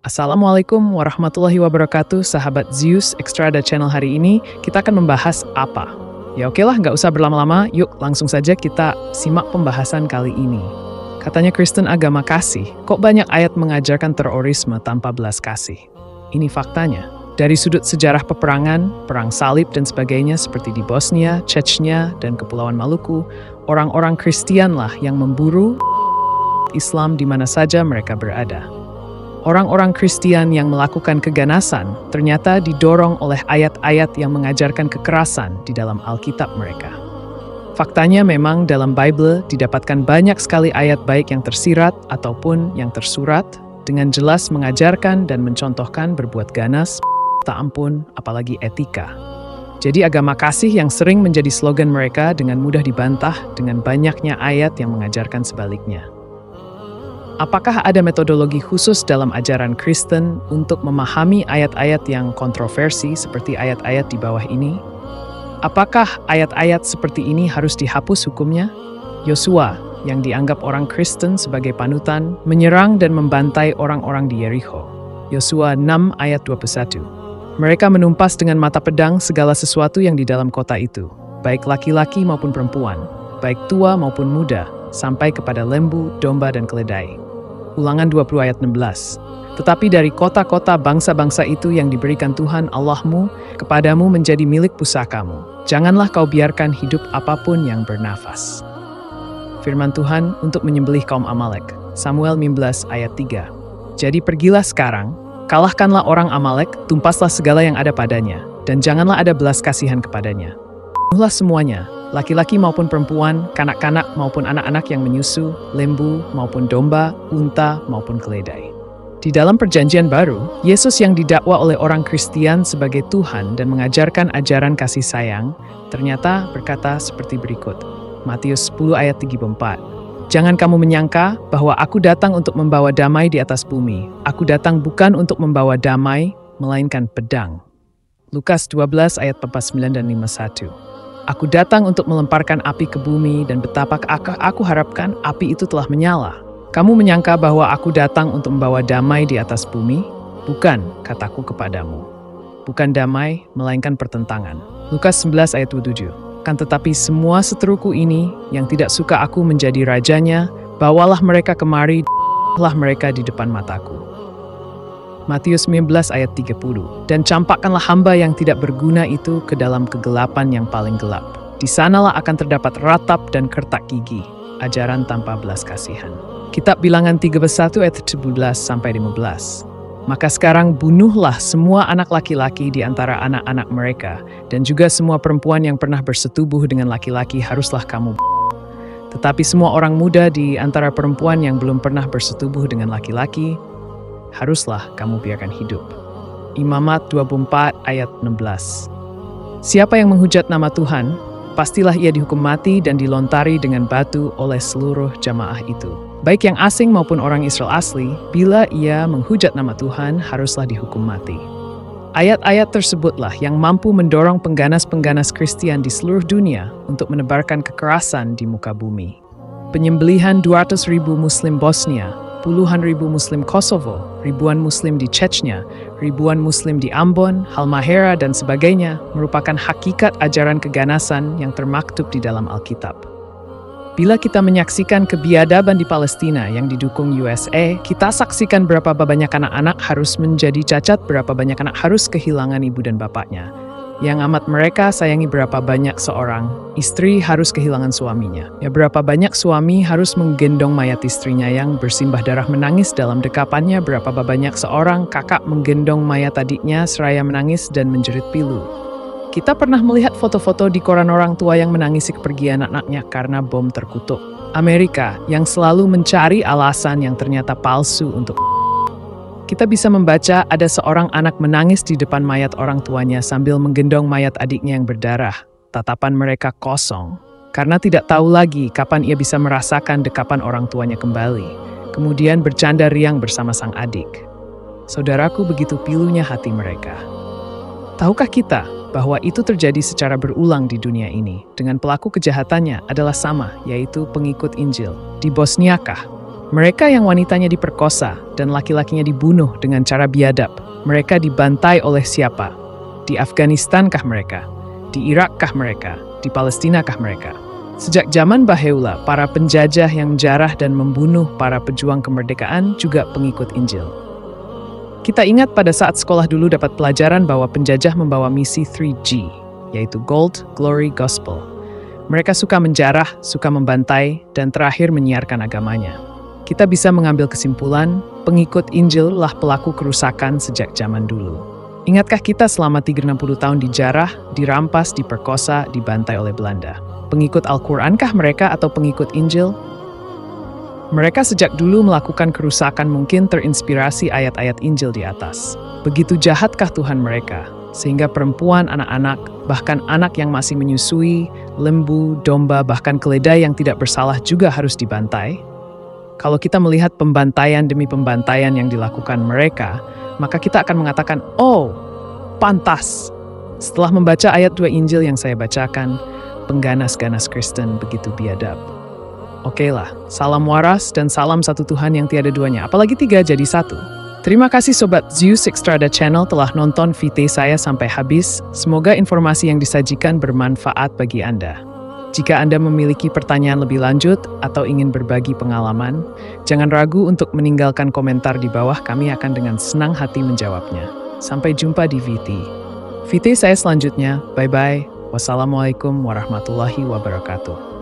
Assalamualaikum warahmatullahi wabarakatuh, sahabat Zeus Extrada Channel. Hari ini kita akan membahas apa? Ya oke lah, nggak usah berlama-lama, yuk langsung saja kita simak pembahasan kali ini. Katanya Kristen agama kasih, kok banyak ayat mengajarkan terorisme tanpa belas kasih? Ini faktanya. Dari sudut sejarah peperangan, perang salib dan sebagainya seperti di Bosnia, Chechnya, dan Kepulauan Maluku, orang-orang Kristianlah yang memburu Islam di mana saja mereka berada. Orang-orang Kristian yang melakukan keganasan ternyata didorong oleh ayat-ayat yang mengajarkan kekerasan di dalam Alkitab mereka. Faktanya memang dalam Bible didapatkan banyak sekali ayat baik yang tersirat ataupun yang tersurat dengan jelas mengajarkan dan mencontohkan berbuat ganas, tak ampun, apalagi etika. Jadi agama kasih yang sering menjadi slogan mereka dengan mudah dibantah dengan banyaknya ayat yang mengajarkan sebaliknya. Apakah ada metodologi khusus dalam ajaran Kristen untuk memahami ayat-ayat yang kontroversi seperti ayat-ayat di bawah ini? Apakah ayat-ayat seperti ini harus dihapus hukumnya? Yosua, yang dianggap orang Kristen sebagai panutan, menyerang dan membantai orang-orang di Yerikho. Yosua 6 ayat 21. Mereka menumpas dengan mata pedang segala sesuatu yang di dalam kota itu, baik laki-laki maupun perempuan, baik tua maupun muda, sampai kepada lembu, domba, dan keledai. Ulangan 20 ayat 16. Tetapi dari kota-kota bangsa-bangsa itu yang diberikan Tuhan Allahmu kepadamu menjadi milik pusakamu, janganlah kau biarkan hidup apapun yang bernafas. Firman Tuhan untuk menyembelih kaum Amalek. Samuel 15 ayat 3. Jadi pergilah sekarang, kalahkanlah orang Amalek, tumpaslah segala yang ada padanya, dan janganlah ada belas kasihan kepadanya. Bunuhlah semuanya, laki-laki maupun perempuan, kanak-kanak maupun anak-anak yang menyusu, lembu maupun domba, unta maupun keledai. Di dalam Perjanjian Baru, Yesus yang didakwa oleh orang Kristian sebagai Tuhan dan mengajarkan ajaran kasih sayang, ternyata berkata seperti berikut. Matius 10 ayat 34. Jangan kamu menyangka bahwa aku datang untuk membawa damai di atas bumi. Aku datang bukan untuk membawa damai, melainkan pedang. Lukas 12 ayat 49 dan 51. Aku datang untuk melemparkan api ke bumi dan betapa aku harapkan api itu telah menyala. Kamu menyangka bahwa aku datang untuk membawa damai di atas bumi? Bukan, kataku kepadamu. Bukan damai, melainkan pertentangan. Lukas 11 ayat 27. Kan tetapi semua seteruku ini yang tidak suka aku menjadi rajanya, bawalah mereka kemari, lah mereka di depan mataku. Matius 19 ayat 30. Dan campakkanlah hamba yang tidak berguna itu ke dalam kegelapan yang paling gelap. Di sanalah akan terdapat ratap dan kertak gigi, ajaran tanpa belas kasihan. Kitab Bilangan 31 ayat 17 sampai 15. Maka sekarang bunuhlah semua anak laki-laki di antara anak-anak mereka, dan juga semua perempuan yang pernah bersetubuh dengan laki-laki haruslah kamu. Tetapi semua orang muda di antara perempuan yang belum pernah bersetubuh dengan laki-laki, haruslah kamu biarkan hidup. Imamat 24 ayat 16. Siapa yang menghujat nama Tuhan, pastilah ia dihukum mati dan dilontari dengan batu oleh seluruh jamaah itu. Baik yang asing maupun orang Israel asli, bila ia menghujat nama Tuhan, haruslah dihukum mati. Ayat-ayat tersebutlah yang mampu mendorong pengganas-pengganas Kristian di seluruh dunia untuk menebarkan kekerasan di muka bumi. Penyembelihan 200.000 Muslim Bosnia, puluhan ribu Muslim Kosovo, ribuan Muslim di Chechnya, ribuan Muslim di Ambon, Halmahera, dan sebagainya merupakan hakikat ajaran keganasan yang termaktub di dalam Alkitab. Bila kita menyaksikan kebiadaban di Palestina yang didukung USA, kita saksikan berapa banyak anak-anak harus menjadi cacat, berapa banyak anak harus kehilangan ibu dan bapaknya. Yang amat mereka sayangi berapa banyak seorang istri harus kehilangan suaminya. Ya berapa banyak suami harus menggendong mayat istrinya yang bersimbah darah menangis dalam dekapannya, berapa banyak seorang kakak menggendong mayat adiknya seraya menangis dan menjerit pilu. Kita pernah melihat foto-foto di koran orang tua yang menangisi kepergian anak-anaknya karena bom terkutuk. Amerika yang selalu mencari alasan yang ternyata palsu untuk. Kita bisa membaca ada seorang anak menangis di depan mayat orang tuanya sambil menggendong mayat adiknya yang berdarah. Tatapan mereka kosong, karena tidak tahu lagi kapan ia bisa merasakan dekapan orang tuanya kembali. Kemudian bercanda riang bersama sang adik. Saudaraku, begitu pilunya hati mereka. Tahukah kita bahwa itu terjadi secara berulang di dunia ini, dengan pelaku kejahatannya adalah sama, yaitu pengikut Injil. Di Bosniakah, Mereka yang wanitanya diperkosa dan laki-lakinya dibunuh dengan cara biadab. Mereka dibantai oleh siapa? Di Afghanistankah mereka? Di Irakkah mereka? Di Palestinakah mereka? Sejak zaman Baheula, para penjajah yang menjarah dan membunuh para pejuang kemerdekaan juga pengikut Injil. Kita ingat pada saat sekolah dulu dapat pelajaran bahwa penjajah membawa misi 3G, yaitu Gold, Glory, Gospel. Mereka suka menjarah, suka membantai, dan terakhir menyiarkan agamanya. Kita bisa mengambil kesimpulan, pengikut Injil lah pelaku kerusakan sejak zaman dulu. Ingatkah kita selama 360 tahun dijarah, dirampas, diperkosa, dibantai oleh Belanda? Pengikut Al-Qur'ankah mereka atau pengikut Injil? Mereka sejak dulu melakukan kerusakan mungkin terinspirasi ayat-ayat Injil di atas. Begitu jahatkah Tuhan mereka, sehingga perempuan, anak-anak, bahkan anak yang masih menyusui, lembu, domba, bahkan keledai yang tidak bersalah juga harus dibantai? Kalau kita melihat pembantaian demi pembantaian yang dilakukan mereka, maka kita akan mengatakan, oh, pantas. Setelah membaca ayat 2 Injil yang saya bacakan, pengganas-ganas Kristen begitu biadab. Oke lah, salam waras dan salam satu Tuhan yang tiada duanya, apalagi 3 jadi 1. Terima kasih Sobat Zeus Extrada Channel telah nonton VT saya sampai habis. Semoga informasi yang disajikan bermanfaat bagi Anda. Jika Anda memiliki pertanyaan lebih lanjut atau ingin berbagi pengalaman, jangan ragu untuk meninggalkan komentar di bawah, kami akan dengan senang hati menjawabnya. Sampai jumpa di VT. VT saya selanjutnya, bye-bye. Wassalamualaikum warahmatullahi wabarakatuh.